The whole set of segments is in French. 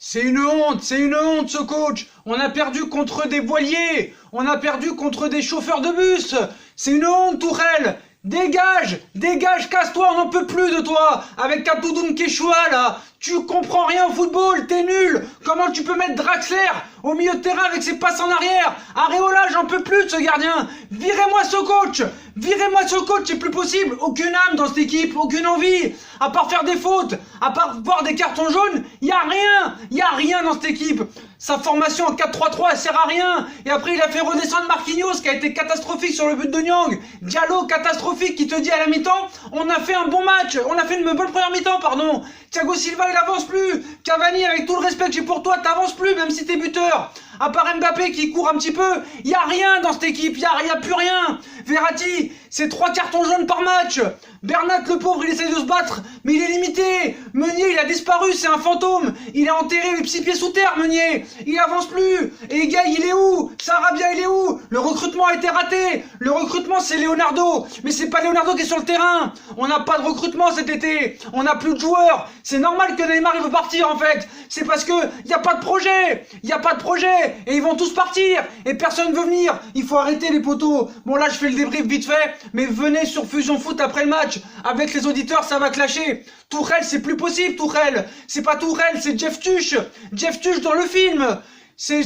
C'est une honte ce coach. On a perdu contre des voiliers, on a perdu contre des chauffeurs de bus. C'est une honte, Tourelle. Dégage, dégage, casse-toi, on n'en peut plus de toi. Avec ta doudoune Quechua là, tu comprends rien au football, t'es nul. Comment tu peux mettre Draxler au milieu de terrain avec ses passes en arrière? Areola, j'en peux plus de ce gardien. Virez-moi ce coach. Virez-moi ce coach, c'est plus possible. Aucune âme dans cette équipe, aucune envie. À part faire des fautes, à part voir des cartons jaunes, y a rien dans cette équipe. Sa formation en 4-3-3, elle sert à rien. Et après, il a fait redescendre Marquinhos, qui a été catastrophique sur le but de Nyang. Diallo, catastrophique, qui te dit à la mi-temps, on a fait un bon match. On a fait une bonne première mi-temps, pardon. Thiago Silva, il avance plus. Cavani, avec tout le respect que j'ai pour toi, t'avances plus, même si t'es buteur. À part Mbappé qui court un petit peu, y a rien dans cette équipe, y a plus rien. Verratti, c'est 3 cartons jaunes par match. Bernat, le pauvre, il essaie de se battre, mais il est limité. Meunier, il a disparu, c'est un fantôme. Il est enterré les 6 pieds sous terre, Meunier. Il avance plus. Et Gay, il est où? Sarabia, il est où? Le recrutement a été raté. Le recrutement, c'est Leonardo. Mais c'est pas Leonardo qui est sur le terrain. On n'a pas de recrutement cet été. On n'a plus de joueurs. C'est normal que Neymar, il veut partir, en fait. C'est parce que y a pas de projet. Y a pas de projet. Et ils vont tous partir. Et personne veut venir. Il faut arrêter les poteaux. Bon, là, je fais le débrief vite fait. Mais venez sur Fusion Foot après le match. Avec les auditeurs, ça va clasher. Tourelle, c'est plus possible, Tourelle. C'est pas Tourelle, c'est Jeff Tuch. Jeff Tuch dans le film. C'est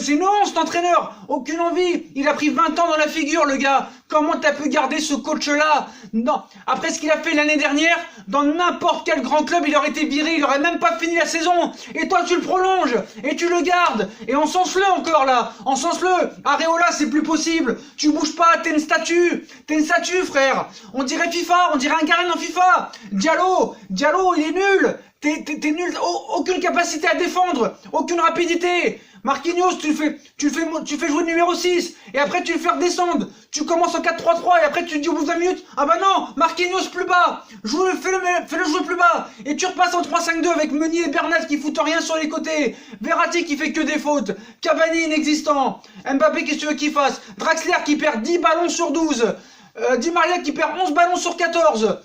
une honte, cet entraîneur. Aucune envie. Il a pris 20 ans dans la figure, le gars. Comment t'as pu garder ce coach-là? Non. Après ce qu'il a fait l'année dernière, dans n'importe quel grand club, il aurait été viré. Il aurait même pas fini la saison. Et toi, tu le prolonges. Et tu le gardes. Et encense-le encore, là. Encense-le. Areola, c'est plus possible. Tu bouges pas. T'es une statue. T'es une statue, frère. On dirait FIFA. On dirait un gardien dans FIFA. Diallo, il est nul. T'es nul, aucune capacité à défendre, aucune rapidité. Marquinhos, tu fais jouer le numéro 6, et après tu le fais redescendre. Tu commences en 4-3-3, et après tu te dis au bout de 20 minutes, ah bah non, Marquinhos plus bas, fais-le jouer plus bas. Et tu repasses en 3-5-2 avec Meunier et Bernat qui foutent rien sur les côtés. Verratti qui fait que des fautes. Cavani inexistant. Mbappé, qu'est-ce que tu veux qu'il fasse? Draxler qui perd 10 ballons sur 12. Di Maria qui perd 11 ballons sur 14.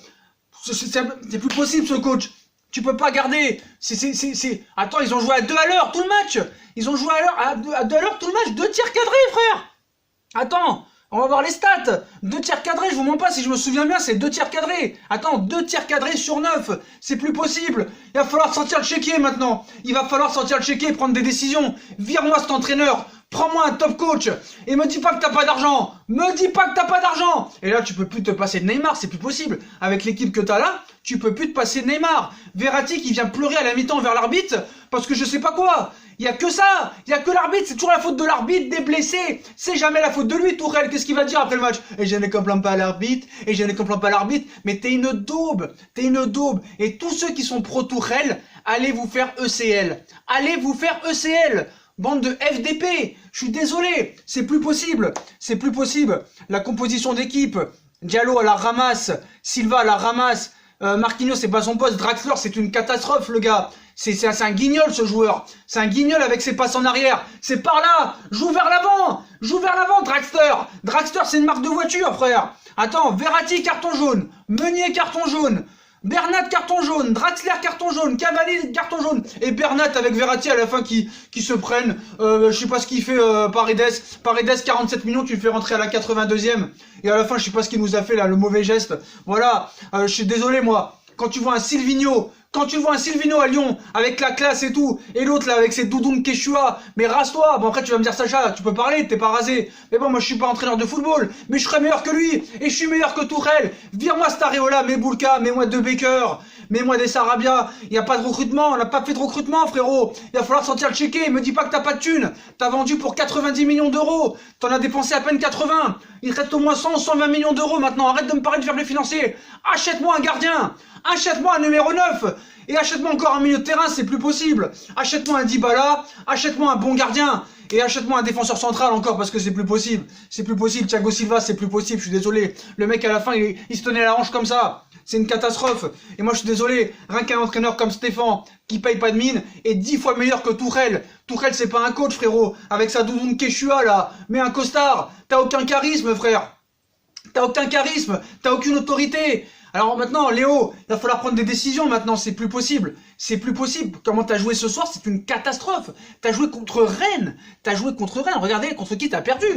C'est plus possible ce coach. Tu peux pas garder. Attends, ils ont joué à 2 à l'heure tout le match. Ils ont joué à 2 à l'heure tout le match. 2 tirs cadrés, frère. Attends, on va voir les stats. 2 tirs cadrés, je vous mens pas, si je me souviens bien, c'est 2 tirs cadrés. Attends, 2 tirs cadrés sur 9. C'est plus possible. Il va falloir sortir le chéquier maintenant. Il va falloir sortir le chéquier et prendre des décisions. Vire-moi cet entraîneur. Prends-moi un top coach. Et me dis pas que t'as pas d'argent. Me dis pas que t'as pas d'argent. Et là, tu peux plus te passer de Neymar, c'est plus possible. Avec l'équipe que t'as là, tu peux plus te passer de Neymar. Verratti qui vient pleurer à la mi-temps vers l'arbitre parce que je sais pas quoi. Il y a que ça. Il y a que l'arbitre. C'est toujours la faute de l'arbitre, des blessés. C'est jamais la faute de lui, Tourelle. Qu'est-ce qu'il va dire après le match? Et je ne comprends pas l'arbitre. Et je ne comprends pas l'arbitre. Mais t'es une daube. T'es une daube. Et tous ceux qui sont pro Tourelle, allez vous faire ECL. Allez vous faire ECL. Bande de FDP, je suis désolé, c'est plus possible, c'est plus possible. La composition d'équipe, Diallo à la ramasse, Silva à la ramasse, Marquinhos c'est pas son poste, Draxler c'est une catastrophe le gars. C'est un guignol ce joueur, c'est un guignol avec ses passes en arrière. C'est par là, joue vers l'avant Draxler. Draxler c'est une marque de voiture frère. Attends, Verratti carton jaune, Meunier carton jaune. Bernat carton jaune, Draxler carton jaune, Cavani carton jaune, et Bernat avec Verratti à la fin qui se prennent, je sais pas ce qu'il fait Paredes 47 millions, tu le fais rentrer à la 82e, et à la fin je sais pas ce qu'il nous a fait là, le mauvais geste, voilà, je suis désolé moi, quand tu vois un Silvinho à Lyon, avec la classe et tout, et l'autre là avec ses doudounes Quechua, mais rase-toi. Bon après tu vas me dire Sacha, tu peux parler, t'es pas rasé. Mais bon moi je suis pas entraîneur de football, mais je serais meilleur que lui, et je suis meilleur que Tourelle. Vire-moi cet Areola, mets Boulka, mets-moi De Baker, mets-moi des Sarabia. Y a pas de recrutement, on n'a pas fait de recrutement frérot. Il va falloir sortir le chéquier, me dis pas que t'as pas de thunes. T'as vendu pour 90 millions d'euros, t'en as dépensé à peine 80. Il te reste au moins 100 ou 120 millions d'euros maintenant, arrête de me parler de fair play financier. Achète-moi un gardien, achète-moi un numéro 9. Et achète-moi encore un milieu de terrain, c'est plus possible. Achète-moi un Dybala, achète-moi un bon gardien. Et achète-moi un défenseur central encore parce que c'est plus possible. C'est plus possible, Thiago Silva, c'est plus possible, je suis désolé. Le mec à la fin, il se tenait la hanche comme ça. C'est une catastrophe. Et moi je suis désolé, rien qu'un entraîneur comme Stéphane, qui paye pas de mine, est 10 fois meilleur que Tourelle. Tourelle c'est pas un coach frérot, avec sa doudoune Quechua là. Mais un costard, t'as aucun charisme frère. T'as aucun charisme, t'as aucune autorité. Alors maintenant, Léo, il va falloir prendre des décisions maintenant, c'est plus possible. C'est plus possible. Comment t'as joué ce soir, c'est une catastrophe. T'as joué contre Rennes. T'as joué contre Rennes. Regardez contre qui t'as perdu.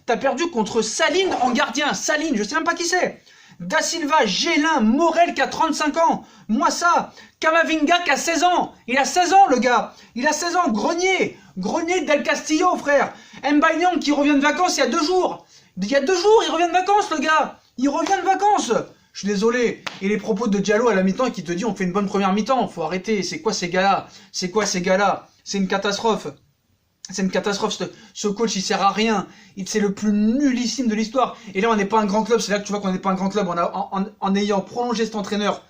T'as perdu contre Saline en gardien. Saline, je sais même pas qui c'est. Da Silva, Gélin, Morel qui a 35 ans. Moi ça. Camavinga qui a 16 ans. Il a 16 ans le gars. Il a 16 ans. Grenier. Grenier Del Castillo, frère. Mbaye qui revient de vacances il y a 2 jours. Il y a 2 jours, il revient de vacances le gars. Il revient de vacances. Je suis désolé. Et les propos de Diallo à la mi-temps qui te dit on fait une bonne première mi-temps. Faut arrêter. C'est quoi ces gars-là? C'est quoi ces gars-là? C'est une catastrophe. C'est une catastrophe. Ce coach, il sert à rien. C'est le plus nullissime de l'histoire. Et là, on n'est pas un grand club. C'est là que tu vois qu'on n'est pas un grand club. En ayant prolongé cet entraîneur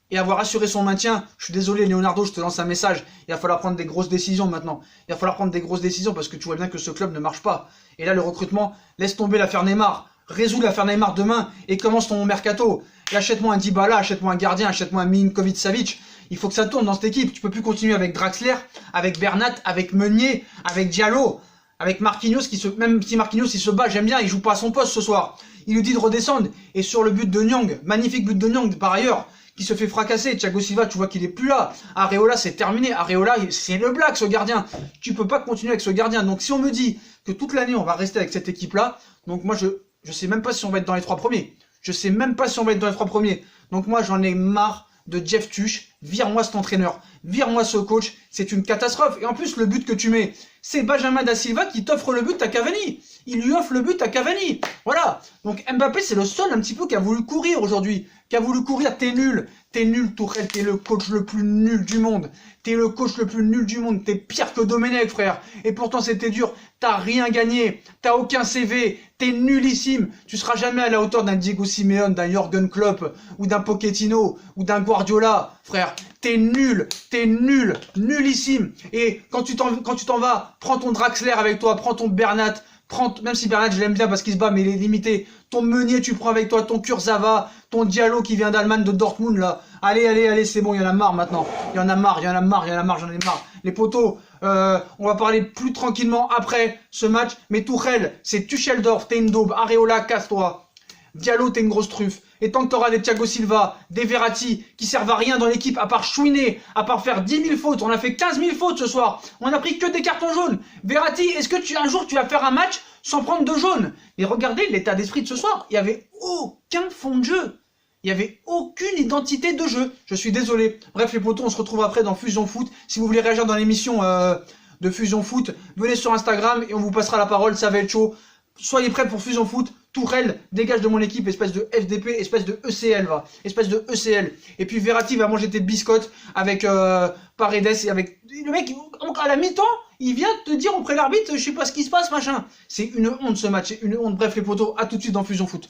et avoir assuré son maintien, je suis désolé, Leonardo, je te lance un message. Il va falloir prendre des grosses décisions maintenant. Il va falloir prendre des grosses décisions parce que tu vois bien que ce club ne marche pas. Et là, le recrutement, laisse tomber l'affaire Neymar. Résous l'affaire Neymar demain et commence ton mercato. Et achète-moi un Dybala, achète-moi un gardien, achète-moi un Milinkovic-Savic. Il faut que ça tourne dans cette équipe. Tu peux plus continuer avec Draxler, avec Bernat, avec Meunier, avec Diallo, avec Marquinhos, même si Marquinhos il se bat, j'aime bien, il joue pas à son poste ce soir. Il lui dit de redescendre. Et sur le but de Nyang, magnifique but de Nyang par ailleurs, qui se fait fracasser. Thiago Silva, tu vois qu'il est plus là. Areola, c'est terminé. Areola, c'est le black ce gardien. Tu peux pas continuer avec ce gardien. Donc si on me dit que toute l'année on va rester avec cette équipe-là, donc moi je sais même pas si on va être dans les 3 premiers. Je sais même pas si on va être dans les 3 premiers. Donc moi j'en ai marre de Jeff Tuch. Vire-moi cet entraîneur. Vire-moi ce coach. C'est une catastrophe. Et en plus le but que tu mets, c'est Benjamin Da Silva qui t'offre le but à Cavani. Il lui offre le but à Cavani. Voilà. Donc Mbappé c'est le seul un petit peu qui a voulu courir aujourd'hui. Qui a voulu courir. T'es nul. T'es nul Tourelle. T'es le coach le plus nul du monde. T'es le coach le plus nul du monde. T'es pire que Domenech, frère. Et pourtant c'était dur. T'as rien gagné. T'as aucun CV. T'es nullissime. Tu seras jamais à la hauteur d'un Diego Simeone, d'un Jürgen Klopp, ou d'un Pochettino, ou d'un Guardiola, frère. T'es nul. T'es nul. Nullissime. Et quand tu t'en vas, prends ton Draxler avec toi, prends ton Bernat, même si Bernat je l'aime bien parce qu'il se bat mais il est limité. Ton Meunier tu prends avec toi, ton Kurzawa, ton Diallo qui vient d'Allemagne de Dortmund là. Allez, c'est bon, il y en a marre maintenant. Il y en a marre, j'en ai marre. Les potos, on va parler plus tranquillement après ce match. Mais Tuchel, c'est Tucheldorf, t'es une daube. Areola, casse-toi. Diallo, t'es une grosse truffe. Et tant que t'auras des Thiago Silva, des Verratti, qui servent à rien dans l'équipe, à part chouiner, à part faire 10 000 fautes. On a fait 15 000 fautes ce soir. On a pris que des cartons jaunes. Verratti, est-ce que un jour tu vas faire un match sans prendre de jaune? Et regardez l'état d'esprit de ce soir. Il n'y avait aucun fond de jeu. Il n'y avait aucune identité de jeu. Je suis désolé. Bref, les potos, on se retrouve après dans Fusion Foot. Si vous voulez réagir dans l'émission de Fusion Foot, venez sur Instagram et on vous passera la parole. Ça va être chaud. Soyez prêts pour Fusion Foot. Tourelle, dégage de mon équipe, espèce de FDP, espèce de ECL, va. Espèce de ECL. Et puis Verratti va manger tes biscottes avec Paredes et avec... Le mec, à la mi-temps, il vient te dire auprès de l'arbitre, je sais pas ce qui se passe, machin. C'est une honte ce match, c'est une honte. Bref, les potos, à tout de suite dans Fusion Foot.